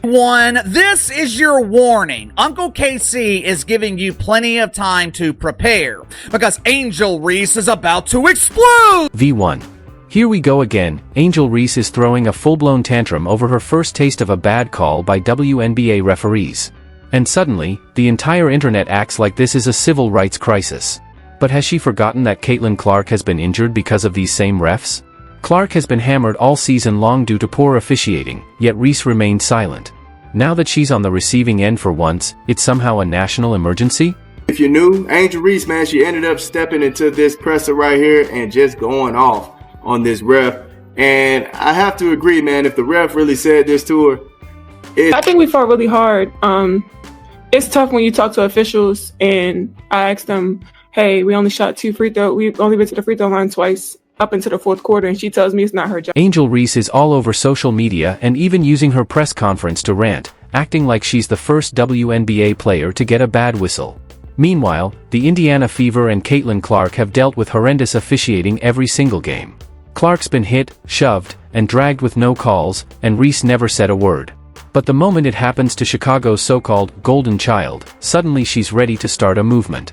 One, this is your warning. Uncle KC is giving you plenty of time to prepare because Angel Reese is about to explode. V1. Here we go again. Angel Reese is throwing a full-blown tantrum over her first taste of a bad call by WNBA referees. And suddenly, the entire internet acts like this is a civil rights crisis. But has she forgotten that Caitlin Clark has been injured because of these same refs? Clark has been hammered all season long due to poor officiating, yet Reese remained silent. Now that she's on the receiving end for once, it's somehow a national emergency? If you're new, Angel Reese, man, she ended up stepping into this presser right here and just going off on this ref. And I have to agree, man, if the ref really said this to her, I think we fought really hard. It's tough when you talk to officials and I asked them, hey, we only shot 2 free throws. We've only been to the free throw line twice up into the fourth quarter, and she tells me it's not her job. Angel Reese is all over social media and even using her press conference to rant, acting like she's the first WNBA player to get a bad whistle. Meanwhile, the Indiana Fever and Caitlin Clark have dealt with horrendous officiating every single game. Clark's been hit, shoved, and dragged with no calls, and Reese never said a word. But the moment it happens to Chicago's so-called golden child, suddenly she's ready to start a movement.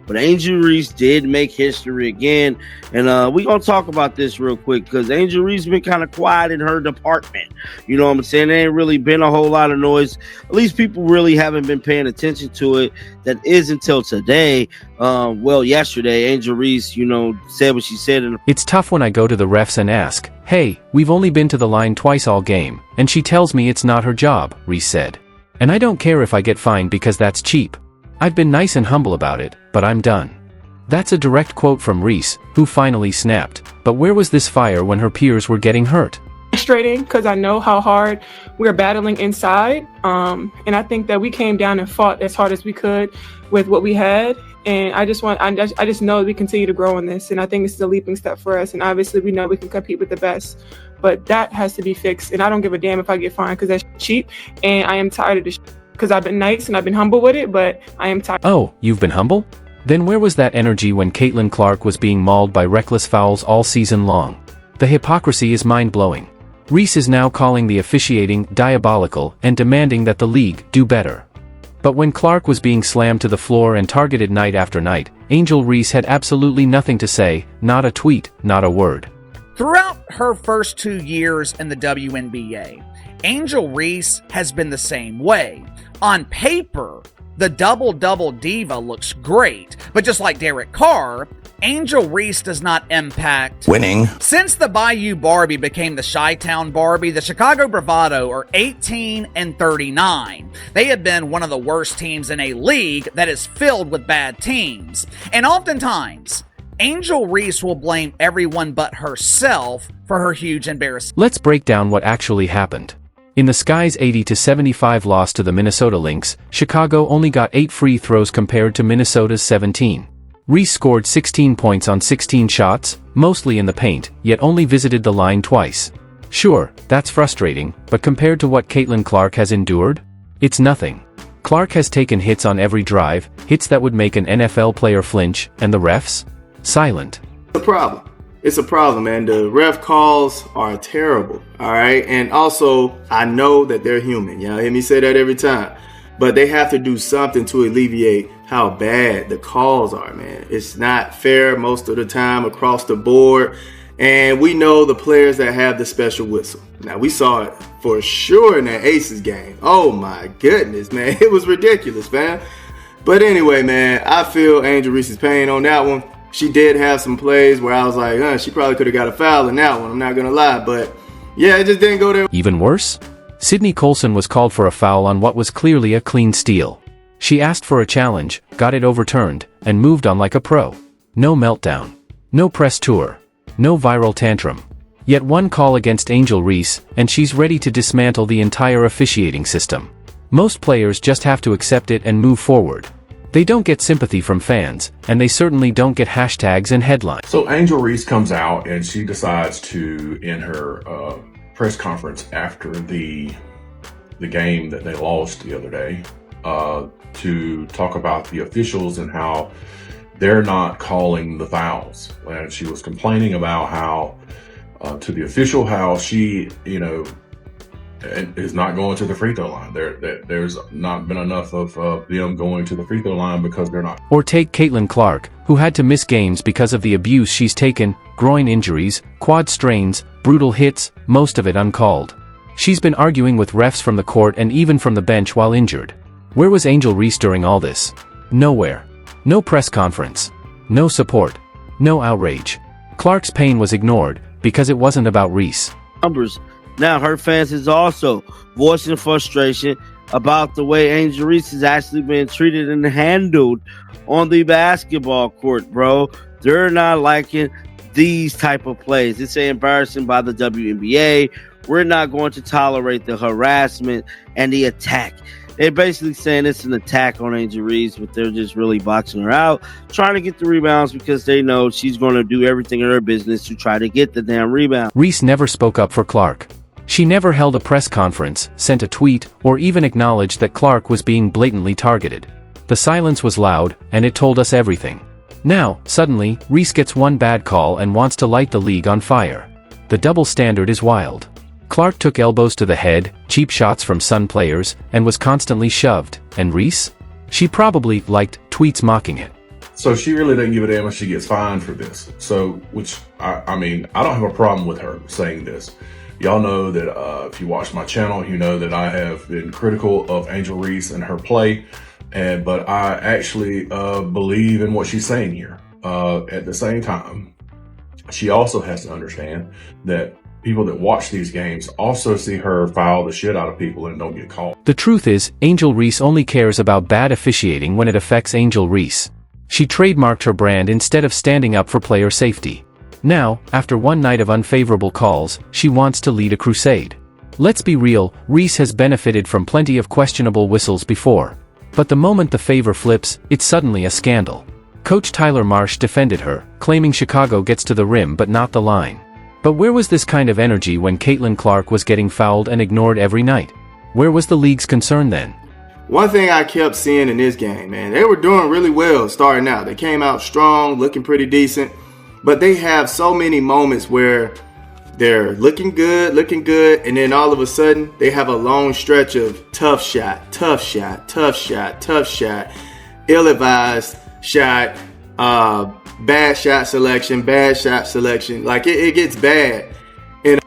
But Angel Reese did make history again, and we're going to talk about this real quick because Angel Reese been kind of quiet in her department. You know what I'm saying? There ain't really been a whole lot of noise. At least people really haven't been paying attention to it. That is until today. Yesterday, Angel Reese, said what she said. It's tough when I go to the refs and ask, hey, we've only been to the line twice all game, and she tells me it's not her job, Reese said. And I don't care if I get fined because that's cheap. I've been nice and humble about it, but I'm done. That's a direct quote from Reese, who finally snapped. But where was this fire when her peers were getting hurt? Frustrating because I know how hard we're battling inside. And I think that we came down and fought as hard as we could with what we had. And I just know that we continue to grow in this. And I think this is a leaping step for us. And obviously we know we can compete with the best, but that has to be fixed. And I don't give a damn if I get fined because that's cheap. And I am tired of this because I've been nice and I've been humble with it, but I am tired. Oh, you've been humble? Then where was that energy when Caitlin Clark was being mauled by reckless fouls all season long? The hypocrisy is mind-blowing. Reese is now calling the officiating diabolical and demanding that the league do better. But when Clark was being slammed to the floor and targeted night after night, Angel Reese had absolutely nothing to say, not a tweet, not a word. Throughout her first 2 years in the WNBA, Angel Reese has been the same way. On paper, the double-double diva looks great, but just like Derek Carr, Angel Reese does not impact winning. Since the Bayou Barbie became the Chi-Town Barbie, the Chicago Bravado are 18-39. They have been one of the worst teams in a league that is filled with bad teams. And oftentimes, Angel Reese will blame everyone but herself for her huge embarrassment. Let's break down what actually happened. In the Sky's 80-75 loss to the Minnesota Lynx, Chicago only got 8 free throws compared to Minnesota's 17. Reese scored 16 points on 16 shots, mostly in the paint, yet only visited the line twice. Sure, that's frustrating, but compared to what Caitlin Clark has endured, it's nothing. Clark has taken hits on every drive, hits that would make an NFL player flinch, and the refs? Silent. It's a problem, man. The ref calls are terrible, all right? And also, I know that they're human. Y'all hear me say that every time. But they have to do something to alleviate how bad the calls are, man. It's not fair most of the time across the board. And we know the players that have the special whistle. Now, we saw it for sure in that Aces game. Oh, my goodness, man. It was ridiculous, man. But anyway, man, I feel Angel Reese's pain on that one. She did have some plays where I was like, she probably could have got a foul in that one. I'm not going to lie. But, yeah, it just didn't go there. Even worse? Sydney Colson was called for a foul on what was clearly a clean steal. She asked for a challenge, got it overturned, and moved on like a pro. No meltdown. No press tour. No viral tantrum. Yet one call against Angel Reese, and she's ready to dismantle the entire officiating system. Most players just have to accept it and move forward. They don't get sympathy from fans, and they certainly don't get hashtags and headlines. So Angel Reese comes out and she decides to, in her press conference after the game that they lost the other day, to talk about the officials and how they're not calling the fouls. And she was complaining about how, to the official, how she, is not going to the free throw line. There's not been enough of them going to the free throw line because they're not. Or take Caitlin Clark, who had to miss games because of the abuse she's taken, groin injuries, quad strains, brutal hits, most of it uncalled. She's been arguing with refs from the court and even from the bench while injured. Where was Angel Reese during all this? Nowhere. No press conference. No support. No outrage. Clark's pain was ignored because it wasn't about Reese. Numbers. Now, her fans is also voicing frustration about the way Angel Reese has actually been treated and handled on the basketball court, bro. They're not liking these type of plays. It's embarrassing by the WNBA. We're not going to tolerate the harassment and the attack. They're basically saying it's an attack on Angel Reese, but they're just really boxing her out, trying to get the rebounds because they know she's going to do everything in her business to try to get the damn rebound. Reese never spoke up for Clark. She never held a press conference, sent a tweet, or even acknowledged that Clark was being blatantly targeted. The silence was loud, and it told us everything. Now, suddenly, Reese gets one bad call and wants to light the league on fire. The double standard is wild. Clark took elbows to the head, cheap shots from Sun players, and was constantly shoved. And Reese? She probably liked tweets mocking it. So she really doesn't give a damn if she gets fined for this. So, which, I mean, I don't have a problem with her saying this. Y'all know that if you watch my channel, you know that I have been critical of Angel Reese and her play, but I actually believe in what she's saying here. At the same time, she also has to understand that people that watch these games also see her foul the shit out of people and don't get caught. The truth is, Angel Reese only cares about bad officiating when it affects Angel Reese. She trademarked her brand instead of standing up for player safety. Now, after one night of unfavorable calls, she wants to lead a crusade. Let's be real, Reese has benefited from plenty of questionable whistles before. But the moment the favor flips, it's suddenly a scandal. Coach Tyler Marsh defended her, claiming Chicago gets to the rim but not the line. But where was this kind of energy when Caitlin Clark was getting fouled and ignored every night? Where was the league's concern then? One thing I kept seeing in this game, man, they were doing really well starting out. They came out strong, looking pretty decent. But they have so many moments where they're looking good, and then all of a sudden they have a long stretch of tough shot, ill-advised shot, bad shot selection. Like it gets bad. And